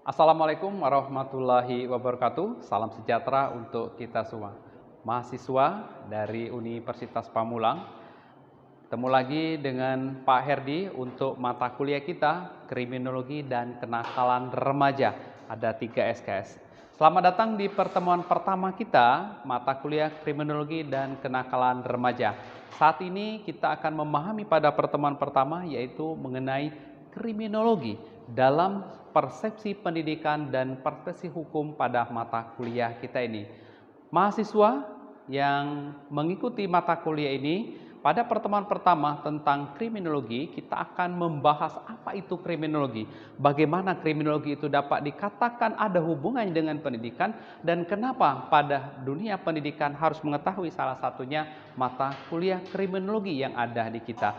Assalamualaikum warahmatullahi wabarakatuh. Salam sejahtera untuk kita semua. Mahasiswa dari Universitas Pamulang, ketemu lagi dengan Pak Herdi untuk mata kuliah kita, Kriminologi dan Kenakalan Remaja. Ada 3 SKS. Selamat datang di pertemuan pertama kita, mata kuliah Kriminologi dan Kenakalan Remaja. Saat ini kita akan memahami pada pertemuan pertama, yaitu mengenai kriminologi dalam persepsi pendidikan dan persepsi hukum pada mata kuliah kita ini. Mahasiswa yang mengikuti mata kuliah ini, pada pertemuan pertama tentang kriminologi, kita akan membahas apa itu kriminologi, bagaimana kriminologi itu dapat dikatakan ada hubungannya dengan pendidikan, dan kenapa pada dunia pendidikan harus mengetahui salah satunya mata kuliah kriminologi yang ada di kita.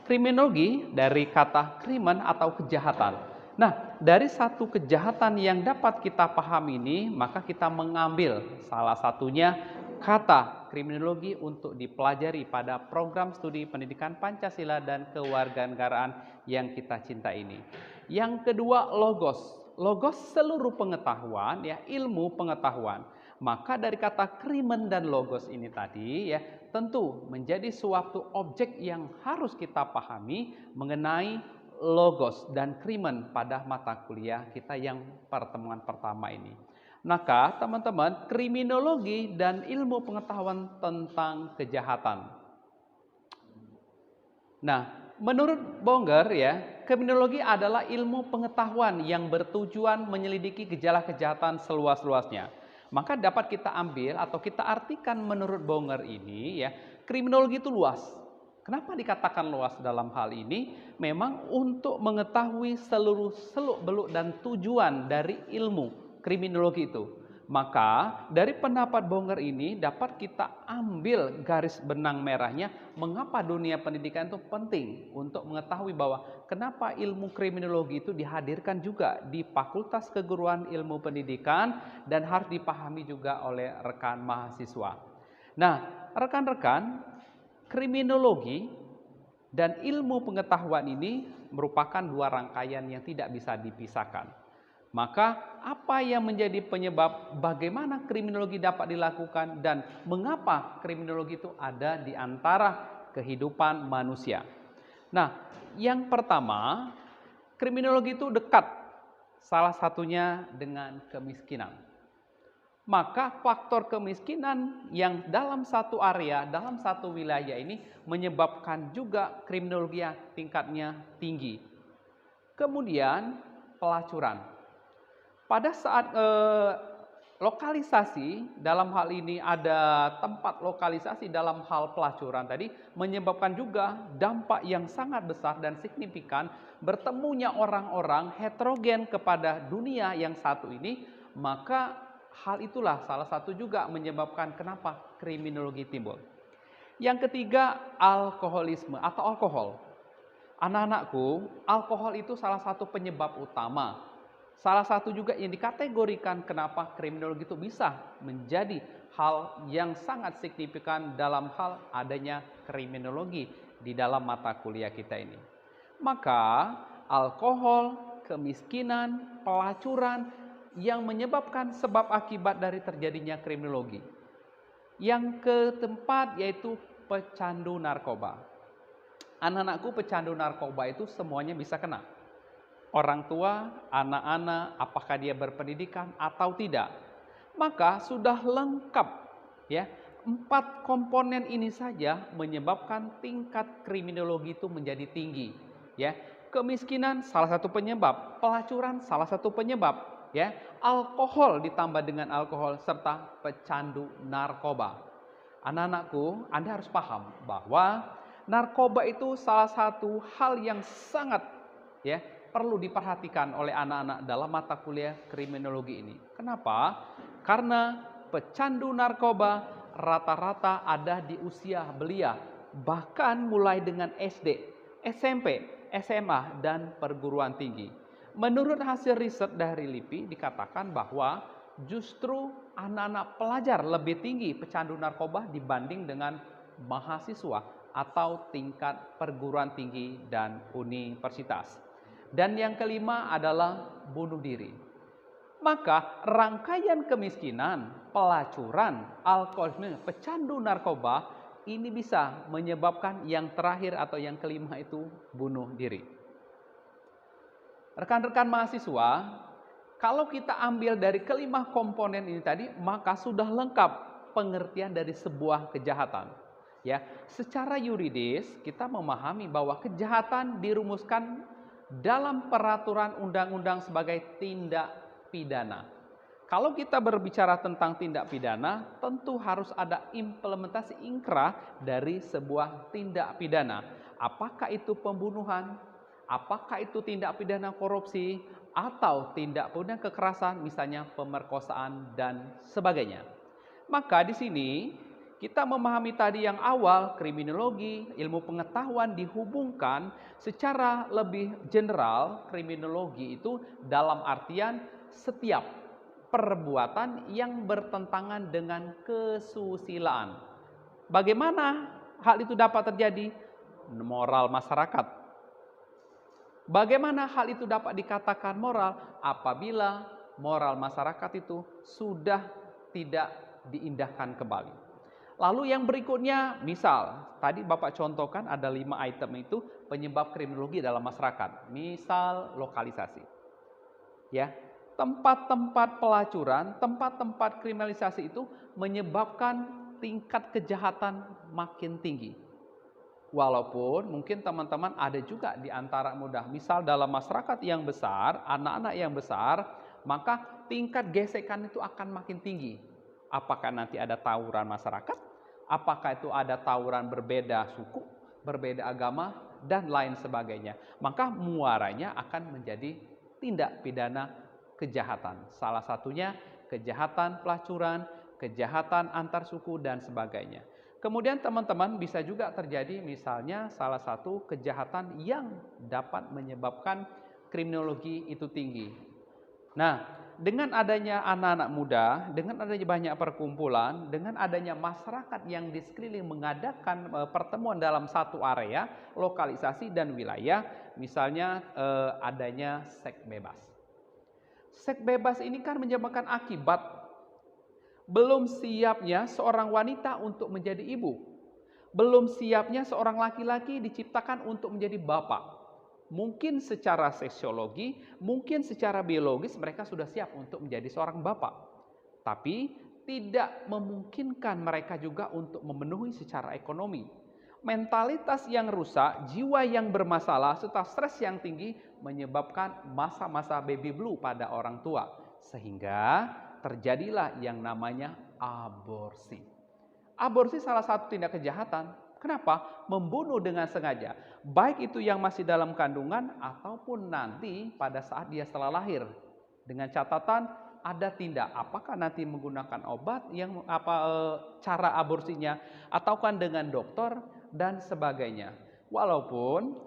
Kriminologi dari kata krimen atau kejahatan. Nah, dari satu kejahatan yang dapat kita pahami ini, maka kita mengambil salah satunya kata kriminologi untuk dipelajari pada program studi pendidikan Pancasila dan kewarganegaraan yang kita cinta ini. Yang kedua, logos. Logos seluruh pengetahuan, ya, ilmu pengetahuan. Maka dari kata krimen dan logos ini tadi, ya, tentu menjadi suatu objek yang harus kita pahami mengenai logos dan krimen pada mata kuliah kita yang pertemuan pertama ini. Maka teman-teman, kriminologi dan ilmu pengetahuan tentang kejahatan. Nah, menurut Bonger, ya, kriminologi adalah ilmu pengetahuan yang bertujuan menyelidiki gejala kejahatan seluas-luasnya. Maka dapat kita ambil atau kita artikan menurut Bonger ini, ya, kriminologi itu luas. Kenapa dikatakan luas dalam hal ini? Memang untuk mengetahui seluruh seluk-beluk dan tujuan dari ilmu kriminologi itu. Maka dari pendapat Bonger ini dapat kita ambil garis benang merahnya mengapa dunia pendidikan itu penting untuk mengetahui bahwa kenapa ilmu kriminologi itu dihadirkan juga di Fakultas Keguruan Ilmu Pendidikan dan harus dipahami juga oleh rekan mahasiswa. Nah, rekan-rekan, kriminologi dan ilmu pengetahuan ini merupakan dua rangkaian yang tidak bisa dipisahkan. Maka apa yang menjadi penyebab bagaimana kriminologi dapat dilakukan dan mengapa kriminologi itu ada di antara kehidupan manusia. Nah, yang pertama, kriminologi itu dekat salah satunya dengan kemiskinan. Maka faktor kemiskinan yang dalam satu area, dalam satu wilayah ini menyebabkan juga kriminologi tingkatnya tinggi. Kemudian pelacuran. Pada saat lokalisasi, dalam hal ini ada tempat lokalisasi dalam hal pelacuran tadi, menyebabkan juga dampak yang sangat besar dan signifikan bertemunya orang-orang heterogen kepada dunia yang satu ini, maka hal itulah salah satu juga menyebabkan kenapa kriminologi timbul. Yang ketiga, alkoholisme atau alkohol. Anak-anakku, alkohol itu salah satu penyebab utama. Salah satu juga yang dikategorikan kenapa kriminologi itu bisa menjadi hal yang sangat signifikan dalam hal adanya kriminologi di dalam mata kuliah kita ini. Maka alkohol, kemiskinan, pelacuran yang menyebabkan sebab akibat dari terjadinya kriminologi. Yang keempat yaitu pecandu narkoba. Anak-anakku, pecandu narkoba itu semuanya bisa kena. Orang tua, anak-anak, apakah dia berpendidikan atau tidak. Maka sudah lengkap, ya. 4 komponen ini saja menyebabkan tingkat kriminologi itu menjadi tinggi, ya. Kemiskinan salah satu penyebab, pelacuran salah satu penyebab, ya. Alkohol ditambah dengan alkohol serta pecandu narkoba. Anak-anakku, Anda harus paham bahwa narkoba itu salah satu hal yang sangat, ya, perlu diperhatikan oleh anak-anak dalam mata kuliah kriminologi ini. Kenapa? Karena pecandu narkoba rata-rata ada di usia belia, bahkan mulai dengan SD, SMP, SMA, dan perguruan tinggi. Menurut hasil riset dari LIPI dikatakan bahwa justru anak-anak pelajar lebih tinggi pecandu narkoba dibanding dengan mahasiswa atau tingkat perguruan tinggi dan universitas. Dan yang kelima adalah bunuh diri. Maka rangkaian kemiskinan, pelacuran, alkoholisme, pecandu narkoba ini bisa menyebabkan yang terakhir atau yang kelima itu bunuh diri. Rekan-rekan mahasiswa, kalau kita ambil dari kelima komponen ini tadi, maka sudah lengkap pengertian dari sebuah kejahatan. Ya, secara yuridis kita memahami bahwa kejahatan dirumuskan dalam peraturan undang-undang sebagai tindak pidana. Kalau kita berbicara tentang tindak pidana, tentu harus ada implementasi inkrah dari sebuah tindak pidana. Apakah itu pembunuhan? Apakah itu tindak pidana korupsi? Atau tindak pidana kekerasan, misalnya pemerkosaan dan sebagainya. Maka di sini kita memahami tadi yang awal, kriminologi, ilmu pengetahuan dihubungkan secara lebih general. Kriminologi itu dalam artian setiap perbuatan yang bertentangan dengan kesusilaan. Bagaimana hal itu dapat terjadi? Moral masyarakat. Bagaimana hal itu dapat dikatakan moral? Apabila moral masyarakat itu sudah tidak diindahkan kembali. Lalu yang berikutnya, misal tadi Bapak contohkan ada 5 item itu penyebab kriminologi dalam masyarakat. Misal lokalisasi. Ya, tempat-tempat pelacuran, tempat-tempat kriminalisasi itu menyebabkan tingkat kejahatan makin tinggi. Walaupun mungkin teman-teman ada juga di antara muda, misal dalam masyarakat yang besar, anak-anak yang besar, maka tingkat gesekan itu akan makin tinggi. Apakah nanti ada tawuran masyarakat? Apakah itu ada tawuran berbeda suku, berbeda agama, dan lain sebagainya. Maka muaranya akan menjadi tindak pidana kejahatan. Salah satunya kejahatan pelacuran, kejahatan antar suku, dan sebagainya. Kemudian teman-teman bisa juga terjadi misalnya salah satu kejahatan yang dapat menyebabkan kriminologi itu tinggi. Nah, dengan adanya anak-anak muda, dengan adanya banyak perkumpulan, dengan adanya masyarakat yang di sekeliling mengadakan pertemuan dalam satu area, lokalisasi dan wilayah, misalnya adanya seks bebas. Seks bebas ini kan menyebabkan akibat belum siapnya seorang wanita untuk menjadi ibu. Belum siapnya seorang laki-laki diciptakan untuk menjadi bapak. Mungkin secara sosiologi, mungkin secara biologis mereka sudah siap untuk menjadi seorang bapak. Tapi tidak memungkinkan mereka juga untuk memenuhi secara ekonomi. Mentalitas yang rusak, jiwa yang bermasalah, serta stres yang tinggi menyebabkan masa-masa baby blue pada orang tua. Sehingga terjadilah yang namanya aborsi. Aborsi salah satu tindak kejahatan. Kenapa? Membunuh dengan sengaja. Baik itu yang masih dalam kandungan ataupun nanti pada saat dia setelah lahir. Dengan catatan ada tindak, apakah nanti menggunakan obat yang cara aborsinya ataukah dengan dokter dan sebagainya. Walaupun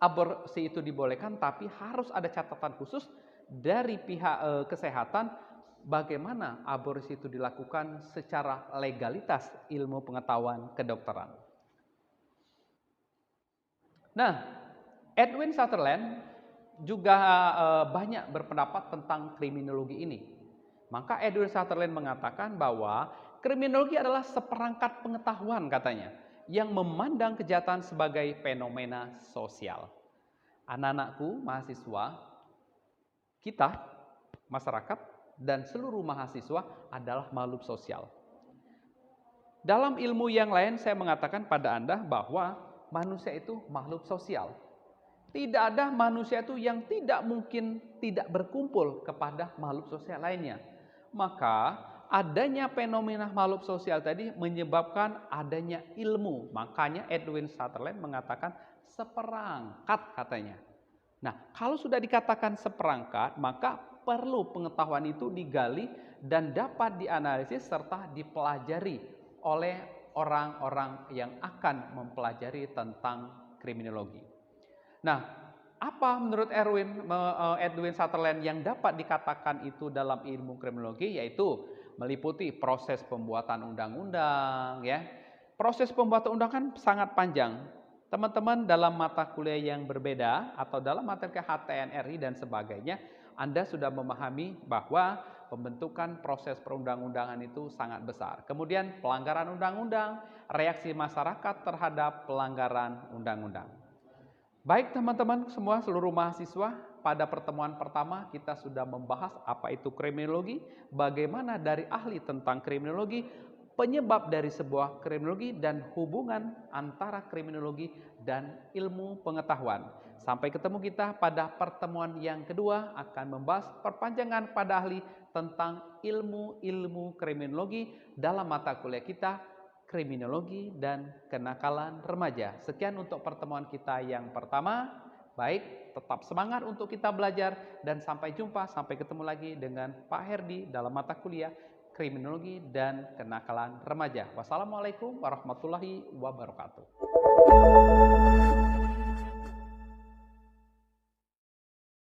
aborsi itu dibolehkan tapi harus ada catatan khusus dari pihak kesehatan bagaimana aborsi itu dilakukan secara legalitas ilmu pengetahuan kedokteran. Nah, Edwin Sutherland juga banyak berpendapat tentang kriminologi ini. Maka Edwin Sutherland mengatakan bahwa kriminologi adalah seperangkat pengetahuan katanya yang memandang kejahatan sebagai fenomena sosial. Anak-anakku, mahasiswa, kita, masyarakat, dan seluruh mahasiswa adalah makhluk sosial. Dalam ilmu yang lain saya mengatakan pada Anda bahwa manusia itu makhluk sosial. Tidak ada manusia itu yang tidak mungkin tidak berkumpul kepada makhluk sosial lainnya. Maka adanya fenomena makhluk sosial tadi menyebabkan adanya ilmu. Makanya Edwin Sutherland mengatakan seperangkat katanya. Nah, kalau sudah dikatakan seperangkat, maka perlu pengetahuan itu digali dan dapat dianalisis serta dipelajari oleh orang-orang yang akan mempelajari tentang kriminologi. Nah, apa menurut Edwin Sutherland yang dapat dikatakan itu dalam ilmu kriminologi, yaitu meliputi proses pembuatan undang-undang, ya. Proses pembuatan undang kan sangat panjang. Teman-teman dalam mata kuliah yang berbeda atau dalam materi HTNRI dan sebagainya, Anda sudah memahami bahwa pembentukan proses perundang-undangan itu sangat besar. Kemudian pelanggaran undang-undang, reaksi masyarakat terhadap pelanggaran undang-undang. Baik teman-teman semua, seluruh mahasiswa, pada pertemuan pertama kita sudah membahas apa itu kriminologi, bagaimana dari ahli tentang kriminologi, penyebab dari sebuah kriminologi, dan hubungan antara kriminologi dan ilmu pengetahuan. Sampai ketemu kita pada pertemuan yang kedua akan membahas perpanjangan pada ahli tentang ilmu-ilmu kriminologi dalam mata kuliah kita, kriminologi dan kenakalan remaja. Sekian untuk pertemuan kita yang pertama. Baik, tetap semangat untuk kita belajar dan sampai jumpa, sampai ketemu lagi dengan Pak Herdi dalam mata kuliah kriminologi dan kenakalan remaja. Wassalamualaikum warahmatullahi wabarakatuh.